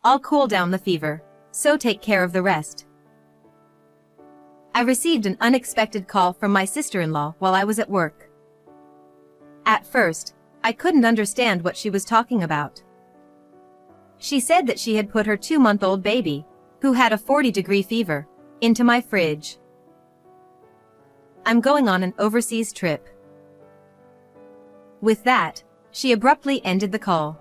I'll cool down the fever, so take care of the rest. I received an unexpected call from my sister-in-law while I was at work. At first, I couldn't understand what she was talking about. She said that she had put her 2-month-old baby, who had a 40-degree fever, into my fridge. I'm going on an overseas trip. With that, she abruptly ended the call.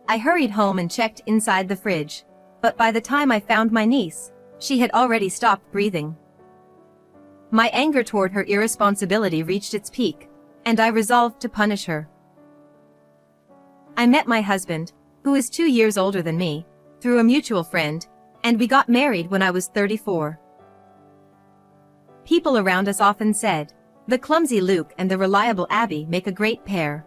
I hurried home and checked inside the fridge, but by the time I found my niece, she had already stopped breathing. My anger toward her irresponsibility reached its peak, and I resolved to punish her. I met my husband, who is 2 years older than me, through a mutual friend, and we got married when I was 34. People around us often said, the clumsy Luke and the reliable Abby make a great pair.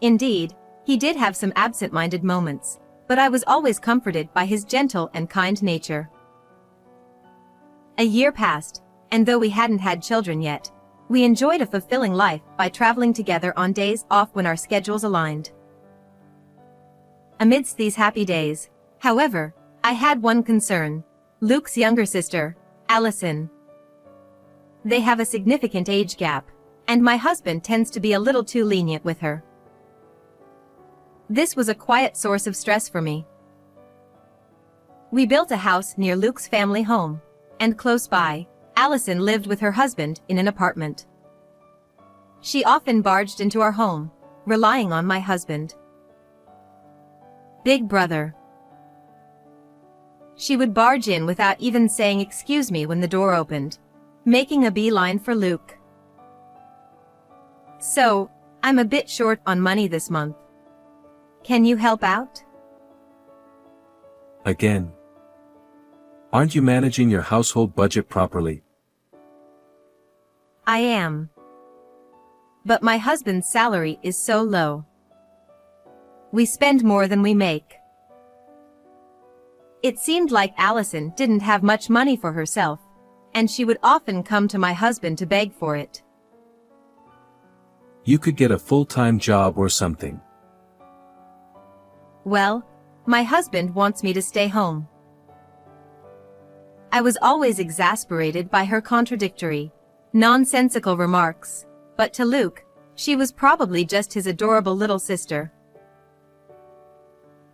Indeed, he did have some absent-minded moments, but I was always comforted by his gentle and kind nature. A year passed, and though we hadn't had children yet, we enjoyed a fulfilling life by traveling together on days off when our schedules aligned. Amidst these happy days, however, I had one concern: Luke's younger sister, Allison. They have a significant age gap, and my husband tends to be a little too lenient with her. This was a quiet source of stress for me. We built a house near Luke's family home, and close by, Allison lived with her husband in an apartment. She often barged into our home, relying on my husband. Big brother. She would barge in without even saying excuse me when the door opened, making a beeline for Luke. So, I'm a bit short on money this month. Can you help out? Again. Aren't you managing your household budget properly? I am. But my husband's salary is so low. We spend more than we make. It seemed like Allison didn't have much money for herself, and she would often come to my husband to beg for it. You could get a full-time job or something. Well, my husband wants me to stay home. I was always exasperated by her contradictory, nonsensical remarks, but to Luke, she was probably just his adorable little sister.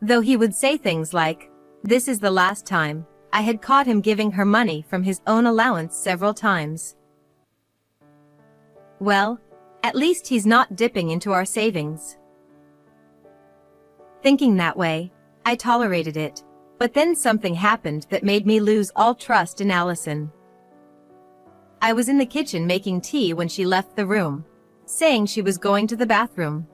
Though he would say things like, "This is the last time," I had caught him giving her money from his own allowance several times. Well, at least he's not dipping into our savings. Thinking that way, I tolerated it, but then something happened that made me lose all trust in Allison. I was in the kitchen making tea when she left the room, saying she was going to the bathroom.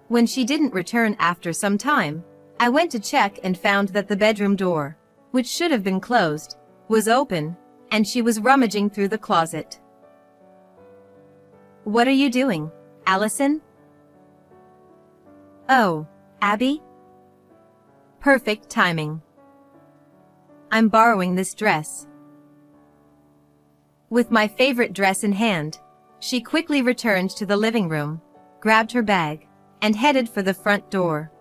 When she didn't return after some time, I went to check and found that the bedroom door, which should have been closed, was open, and she was rummaging through the closet. "What are you doing, Allison?" "Oh, Abby? Perfect timing. I'm borrowing this dress." With my favorite dress in hand, she quickly returned to the living room, grabbed her bag, and headed for the front door.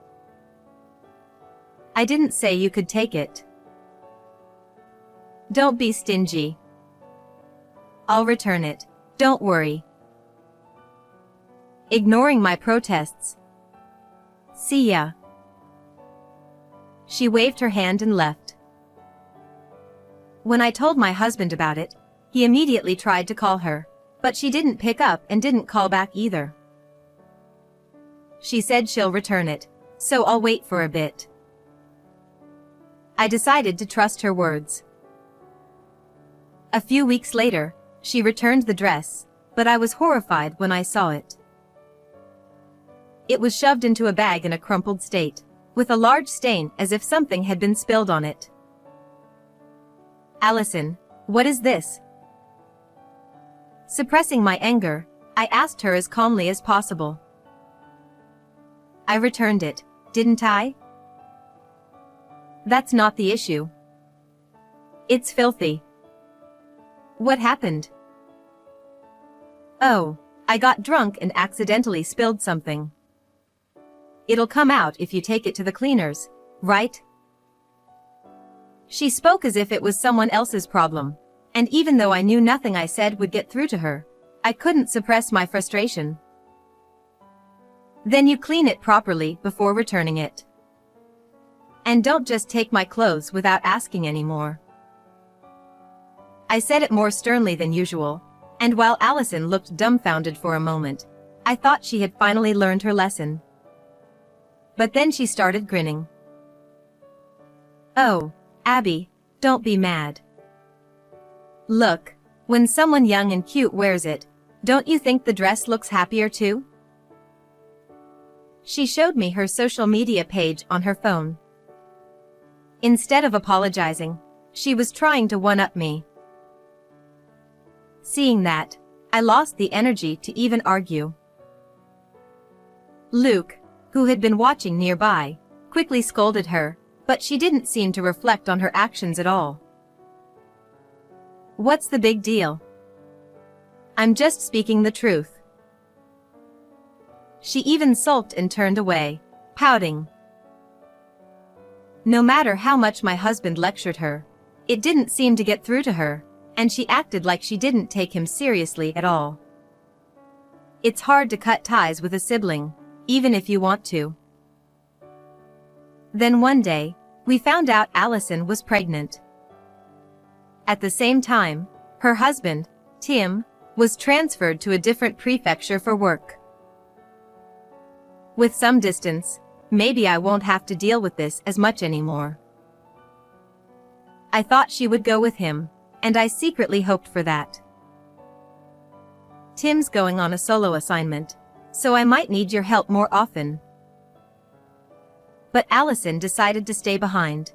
"I didn't say you could take it." "Don't be stingy. I'll return it, don't worry." Ignoring my protests, "See ya." She waved her hand and left. When I told my husband about it, he immediately tried to call her, but she didn't pick up and didn't call back either. She said she'll return it, so I'll wait for a bit. I decided to trust her words. A few weeks later, she returned the dress, but I was horrified when I saw it. It was shoved into a bag in a crumpled state, with a large stain as if something had been spilled on it. "Allison, what is this?" Suppressing my anger, I asked her as calmly as possible. "I returned it, didn't I?" "That's not the issue. It's filthy." "What happened?" "Oh, I got drunk and accidentally spilled something." It'll come out if you take it to the cleaners, right? She spoke as if it was someone else's problem, and even though I knew nothing I said would get through to her, I couldn't suppress my frustration. Then you clean it properly before returning it. And don't just take my clothes without asking anymore. I said it more sternly than usual, and while Allison looked dumbfounded for a moment, I thought she had finally learned her lesson. But then she started grinning. Oh, Abby, don't be mad. Look, when someone young and cute wears it, don't you think the dress looks happier too? She showed me her social media page on her phone. Instead of apologizing, she was trying to one-up me. Seeing that, I lost the energy to even argue. Luke, who had been watching nearby, quickly scolded her, but she didn't seem to reflect on her actions at all. What's the big deal? I'm just speaking the truth. She even sulked and turned away, pouting. No matter how much my husband lectured her, it didn't seem to get through to her, and she acted like she didn't take him seriously at all. It's hard to cut ties with a sibling, even if you want to. Then one day, we found out Allison was pregnant. At the same time, her husband, Tim, was transferred to a different prefecture for work. With some distance, maybe I won't have to deal with this as much anymore. I thought she would go with him, and I secretly hoped for that. Tim's going on a solo assignment, so I might need your help more often. But Allison decided to stay behind.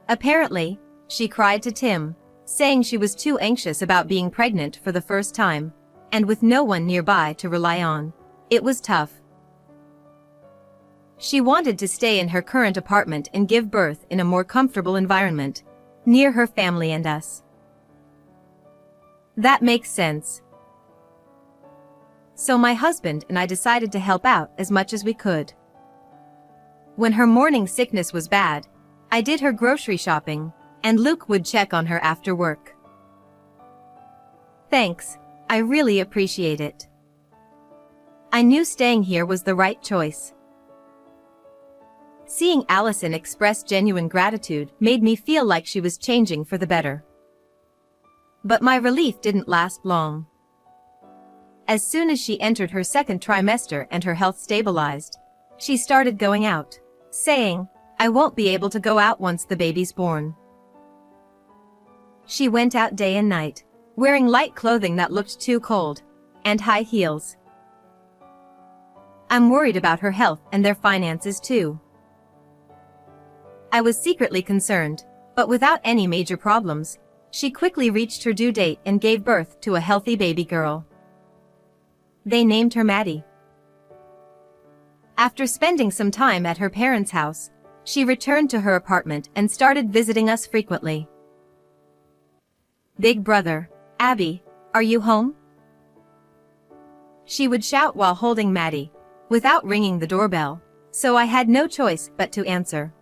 Apparently, she cried to Tim, saying she was too anxious about being pregnant for the first time, and with no one nearby to rely on. It was tough. She wanted to stay in her current apartment and give birth in a more comfortable environment, near her family and us. That makes sense. So my husband and I decided to help out as much as we could. When her morning sickness was bad, I did her grocery shopping, and Luke would check on her after work. Thanks, I really appreciate it. I knew staying here was the right choice. Seeing Allison express genuine gratitude made me feel like she was changing for the better. But my relief didn't last long. As soon as she entered her second trimester and her health stabilized, she started going out, saying, "I won't be able to go out once the baby's born." She went out day and night, wearing light clothing that looked too cold, and high heels. I'm worried about her health and their finances too. I was secretly concerned, but without any major problems, she quickly reached her due date and gave birth to a healthy baby girl. They named her Maddie. After spending some time at her parents' house, she returned to her apartment and started visiting us frequently. "Big brother, Abby, are you home?" She would shout while holding Maddie, without ringing the doorbell, so I had no choice but to answer.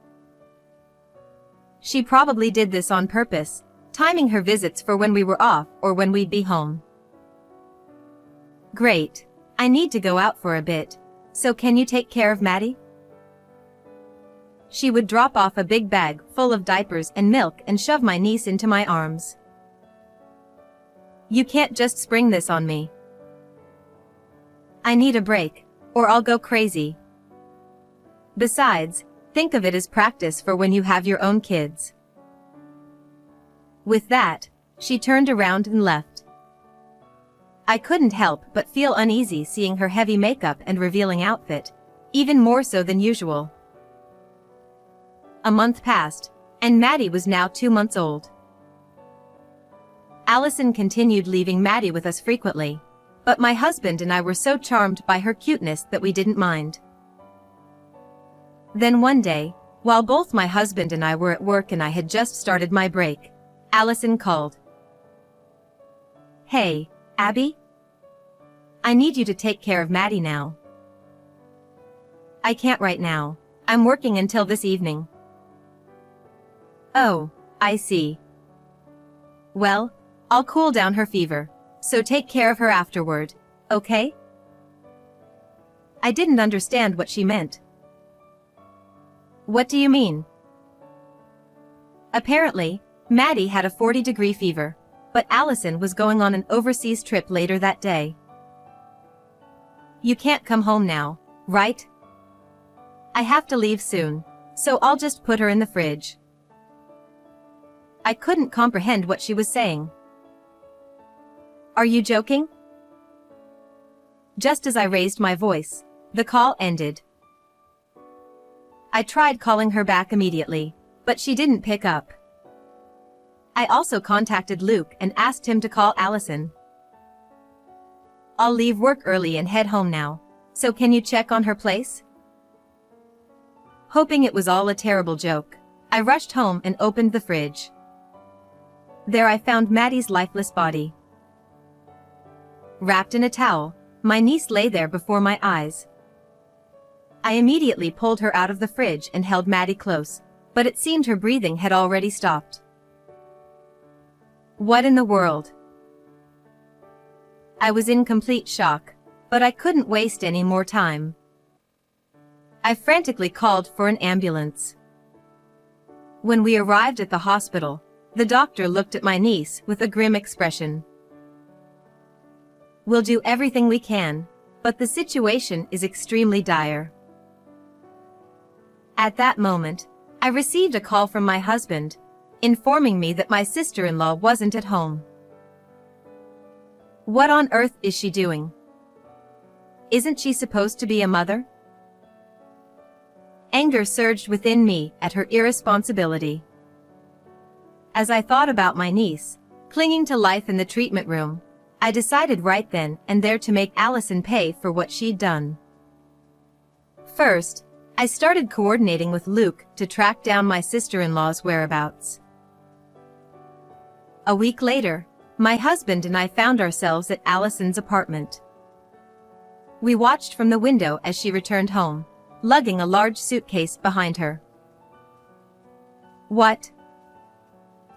She probably did this on purpose, timing her visits for when we were off or when we'd be home. "Great, I need to go out for a bit, so can you take care of Maddie?" She would drop off a big bag full of diapers and milk and shove my niece into my arms. "You can't just spring this on me. I need a break, or I'll go crazy. Besides, think of it as practice for when you have your own kids." With that, she turned around and left. I couldn't help but feel uneasy seeing her heavy makeup and revealing outfit, even more so than usual. A month passed, and Maddie was now 2 months old. Allison continued leaving Maddie with us frequently, but my husband and I were so charmed by her cuteness that we didn't mind. Then one day, while both my husband and I were at work and I had just started my break, Allison called. "Hey, Abby? I need you to take care of Maddie now." I can't right now. I'm working until this evening. Oh, I see. Well, I'll cool down her fever, so take care of her afterward, okay? I didn't understand what she meant. What do you mean? Apparently, Maddie had a 40-degree fever, but Allison was going on an overseas trip later that day. You can't come home now, right? I have to leave soon, so I'll just put her in the fridge. I couldn't comprehend what she was saying. Are you joking? Just as I raised my voice, the call ended. I tried calling her back immediately, but she didn't pick up. I also contacted Luke and asked him to call Allison. I'll leave work early and head home now, so can you check on her place? Hoping it was all a terrible joke, I rushed home and opened the fridge. There I found Maddie's lifeless body. Wrapped in a towel, my niece lay there before my eyes. I immediately pulled her out of the fridge and held Maddie close, but it seemed her breathing had already stopped. What in the world? I was in complete shock, but I couldn't waste any more time. I frantically called for an ambulance. When we arrived at the hospital, the doctor looked at my niece with a grim expression. We'll do everything we can, but the situation is extremely dire. At that moment, I received a call from my husband, informing me that my sister-in-law wasn't at home. What on earth is she doing? Isn't she supposed to be a mother? Anger surged within me at her irresponsibility. As I thought about my niece, clinging to life in the treatment room, I decided right then and there to make Allison pay for what she'd done. First, I started coordinating with Luke to track down my sister-in-law's whereabouts. A week later, my husband and I found ourselves at Allison's apartment. We watched from the window as she returned home, lugging a large suitcase behind her. What?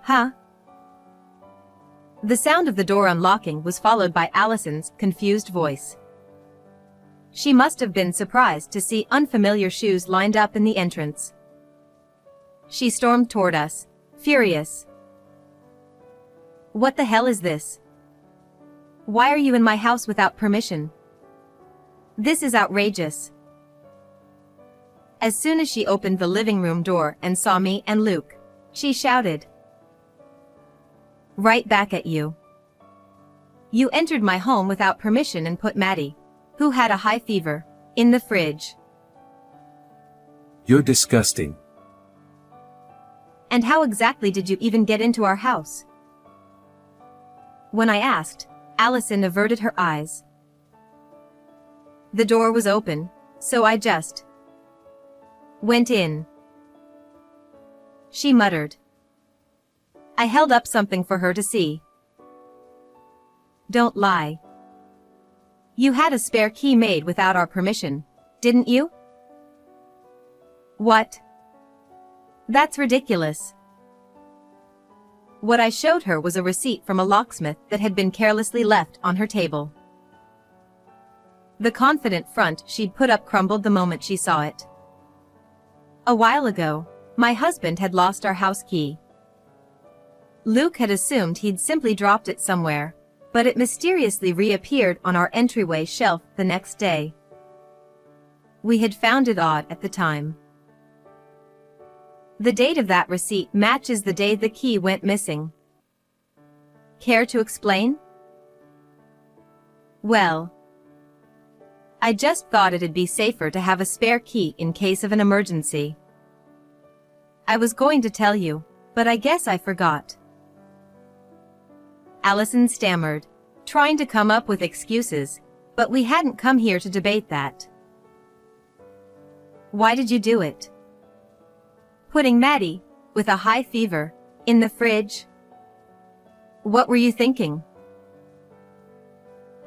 Huh? The sound of the door unlocking was followed by Allison's confused voice. She must have been surprised to see unfamiliar shoes lined up in the entrance. She stormed toward us, furious. What the hell is this? Why are you in my house without permission? This is outrageous. As soon as she opened the living room door and saw me and Luke, she shouted. Right back at you. You entered my home without permission and put Maddie, who had a high fever, in the fridge. You're disgusting. And how exactly did you even get into our house? When I asked, Allison averted her eyes. The door was open, so I just went in. She muttered. I held up something for her to see. Don't lie. You had a spare key made without our permission, didn't you? What? That's ridiculous. What I showed her was a receipt from a locksmith that had been carelessly left on her table. The confident front she'd put up crumbled the moment she saw it. A while ago, my husband had lost our house key. Luke had assumed he'd simply dropped it somewhere, but it mysteriously reappeared on our entryway shelf the next day. We had found it odd at the time. The date of that receipt matches the day the key went missing. Care to explain? Well, I just thought it'd be safer to have a spare key in case of an emergency. I was going to tell you, but I guess I forgot. Allison stammered, trying to come up with excuses, but we hadn't come here to debate that. Why did you do it? Putting Maddie, with a high fever, in the fridge? What were you thinking?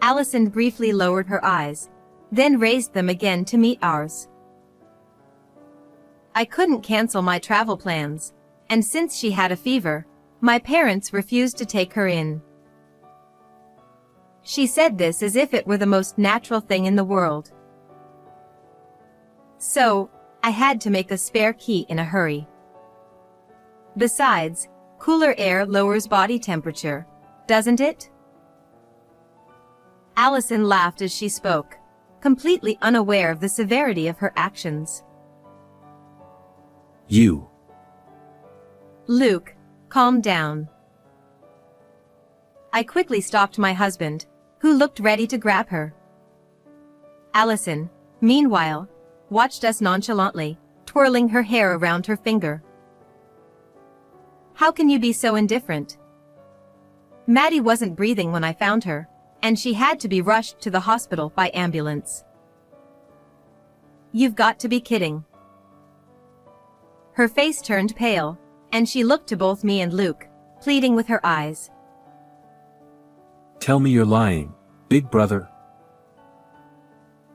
Allison briefly lowered her eyes, then raised them again to meet ours. I couldn't cancel my travel plans, and since she had a fever, my parents refused to take her in. She said this as if it were the most natural thing in the world. So, I had to make a spare key in a hurry. Besides, cooler air lowers body temperature, doesn't it? Allison laughed as she spoke, completely unaware of the severity of her actions. You. Luke, calm down. I quickly stopped my husband, who looked ready to grab her. Allison, meanwhile, watched us nonchalantly, twirling her hair around her finger. How can you be so indifferent? Maddie wasn't breathing when I found her, and she had to be rushed to the hospital by ambulance. You've got to be kidding. Her face turned pale, and she looked to both me and Luke, pleading with her eyes. Tell me you're lying, big brother.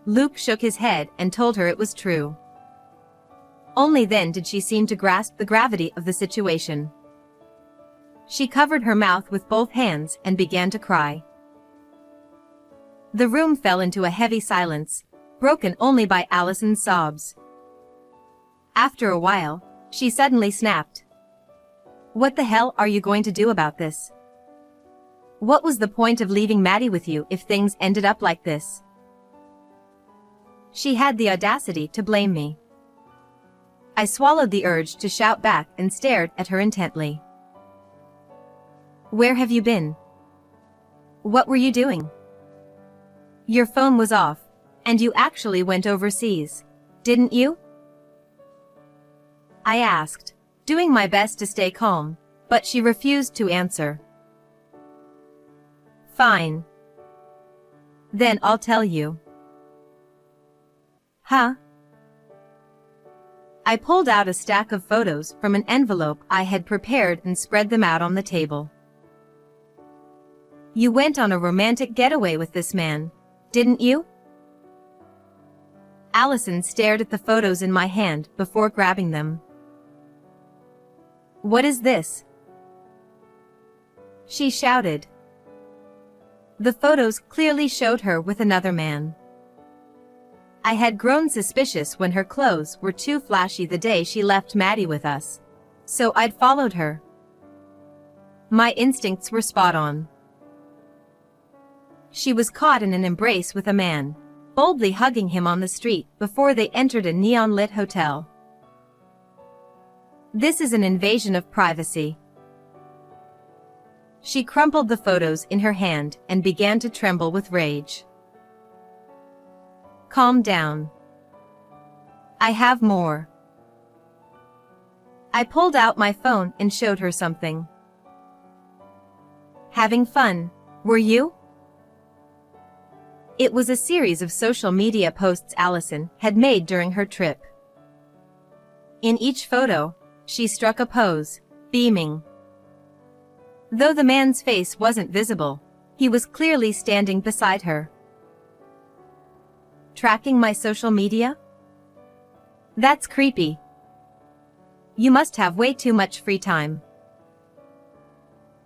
Luke shook his head and told her it was true. Only then did she seem to grasp the gravity of the situation. She covered her mouth with both hands and began to cry. The room fell into a heavy silence, broken only by Allison's sobs. After a while, she suddenly snapped. What the hell are you going to do about this? What was the point of leaving Maddie with you if things ended up like this? She had the audacity to blame me. I swallowed the urge to shout back and stared at her intently. Where have you been? What were you doing? Your phone was off, and you actually went overseas, didn't you? I asked, doing my best to stay calm, but she refused to answer. Fine. Then I'll tell you. Huh? I pulled out a stack of photos from an envelope I had prepared and spread them out on the table. You went on a romantic getaway with this man, didn't you? Allison stared at the photos in my hand before grabbing them. What is this? She shouted. The photos clearly showed her with another man. I had grown suspicious when her clothes were too flashy the day she left Maddie with us, so I'd followed her. My instincts were spot on. She was caught in an embrace with a man, boldly hugging him on the street before they entered a neon-lit hotel. This is an invasion of privacy. She crumpled the photos in her hand and began to tremble with rage. Calm down. I have more. I pulled out my phone and showed her something. Having fun, were you? It was a series of social media posts Allison had made during her trip. In each photo, she struck a pose, beaming. Though the man's face wasn't visible, he was clearly standing beside her. Tracking my social media? That's creepy. You must have way too much free time.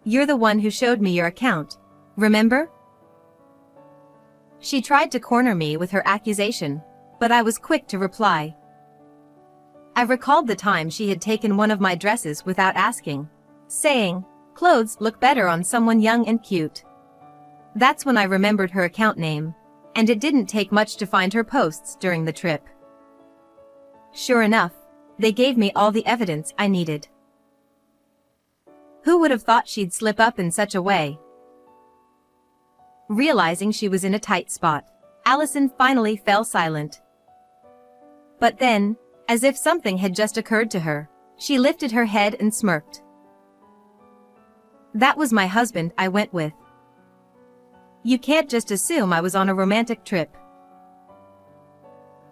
You're the one who showed me your account, remember? She tried to corner me with her accusation, but I was quick to reply. I recalled the time she had taken one of my dresses without asking, saying, "Clothes look better on someone young and cute." That's when I remembered her account name, and it didn't take much to find her posts during the trip. Sure enough, they gave me all the evidence I needed. Who would have thought she'd slip up in such a way? Realizing she was in a tight spot, Allison finally fell silent. But then, as if something had just occurred to her, she lifted her head and smirked. That was my husband I went with. You can't just assume I was on a romantic trip.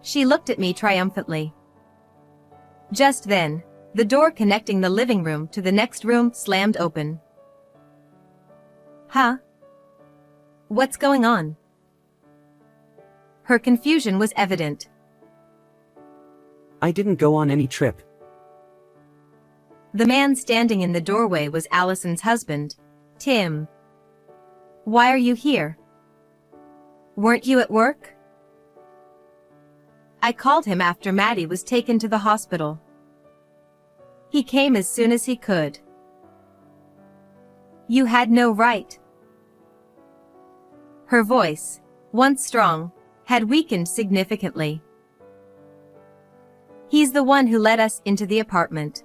She looked at me triumphantly. Just then, the door connecting the living room to the next room slammed open. Huh? What's going on? Her confusion was evident. I didn't go on any trip. The man standing in the doorway was Allison's husband, Tim. Why are you here? Weren't you at work? I called him after Maddie was taken to the hospital. He came as soon as he could. You had no right. Her voice, once strong, had weakened significantly. He's the one who let us into the apartment.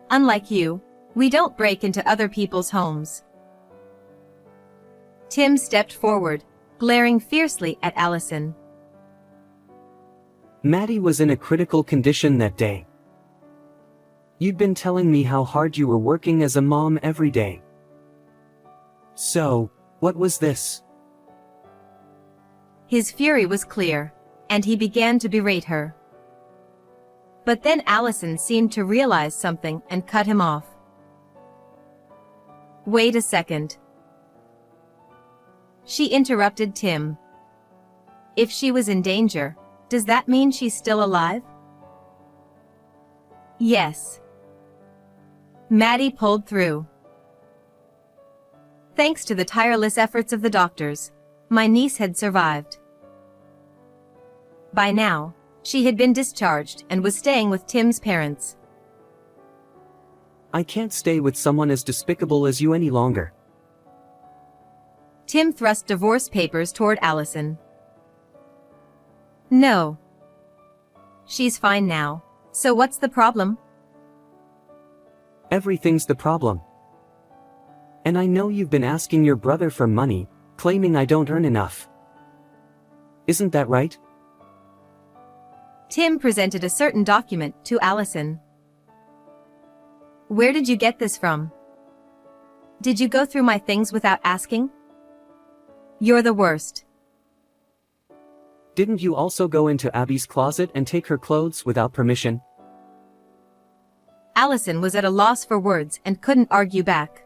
Unlike you, we don't break into other people's homes. Tim stepped forward, glaring fiercely at Allison. Maddie was in a critical condition that day. You'd been telling me how hard you were working as a mom every day. So, what was this? His fury was clear, and he began to berate her. But then Allison seemed to realize something and cut him off. Wait a second. She interrupted Tim. If she was in danger, does that mean she's still alive? Yes. Maddie pulled through. Thanks to the tireless efforts of the doctors, my niece had survived. By now, she had been discharged and was staying with Tim's parents. I can't stay with someone as despicable as you any longer. Tim thrust divorce papers toward Allison. No. She's fine now, so what's the problem? Everything's the problem. And I know you've been asking your brother for money, claiming I don't earn enough. Isn't that right? Tim presented a certain document to Allison. Where did you get this from? Did you go through my things without asking? You're the worst. Didn't you also go into Abby's closet and take her clothes without permission? Allison was at a loss for words and couldn't argue back.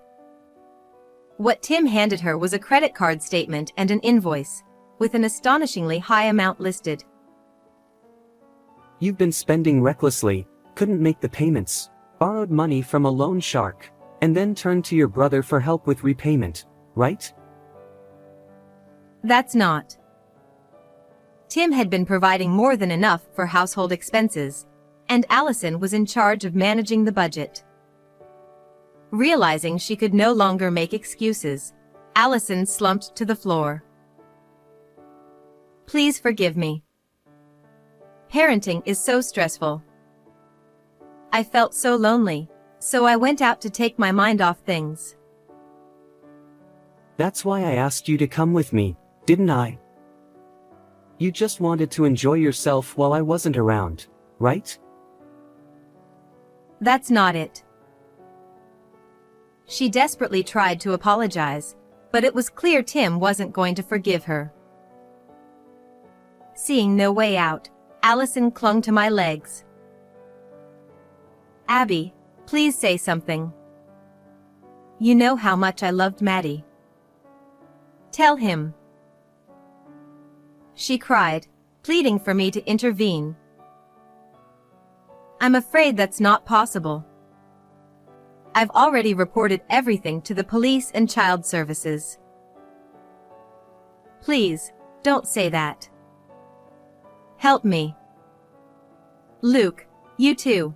What Tim handed her was a credit card statement and an invoice, with an astonishingly high amount listed. You've been spending recklessly, couldn't make the payments, borrowed money from a loan shark, and then turned to your brother for help with repayment, right? That's not. Tim had been providing more than enough for household expenses, and Allison was in charge of managing the budget. Realizing she could no longer make excuses, Allison slumped to the floor. Please forgive me. Parenting is so stressful. I felt so lonely, so I went out to take my mind off things. That's why I asked you to come with me, didn't I? You just wanted to enjoy yourself while I wasn't around, right? That's not it. She desperately tried to apologize, but it was clear Tim wasn't going to forgive her. Seeing no way out, Allison clung to my legs. Abby, please say something. You know how much I loved Maddie. Tell him. She cried, pleading for me to intervene. I'm afraid that's not possible. I've already reported everything to the police and child services. Please, don't say that. Help me. Luke, you too.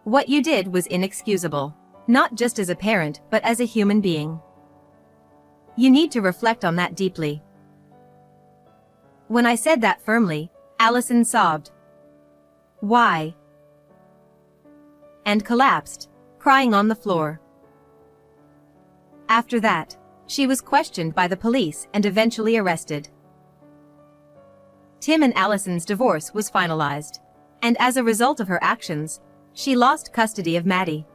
What you did was inexcusable, not just as a parent but as a human being. You need to reflect on that deeply. When I said that firmly, Allison sobbed. Why? And collapsed, crying on the floor. After that, she was questioned by the police and eventually arrested. Tim and Allison's divorce was finalized, and as a result of her actions, she lost custody of Maddie.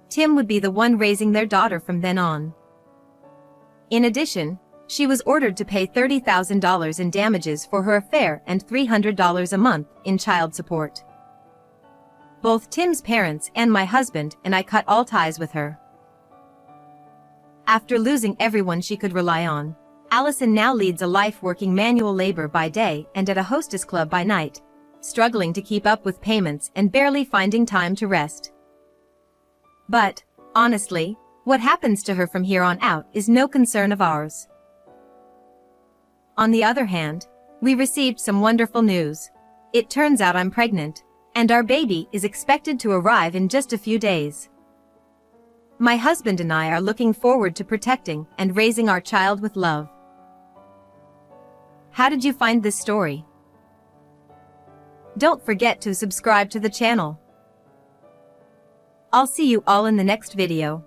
Tim would be the one raising their daughter from then on. In addition, she was ordered to pay $30,000 in damages for her affair and $300 a month in child support. Both Tim's parents and my husband and I cut all ties with her. After losing everyone she could rely on, Allison now leads a life working manual labor by day and at a hostess club by night, struggling to keep up with payments and barely finding time to rest. But, honestly, what happens to her from here on out is no concern of ours. On the other hand, we received some wonderful news. It turns out I'm pregnant, and our baby is expected to arrive in just a few days. My husband and I are looking forward to protecting and raising our child with love. How did you find this story? Don't forget to subscribe to the channel. I'll see you all in the next video.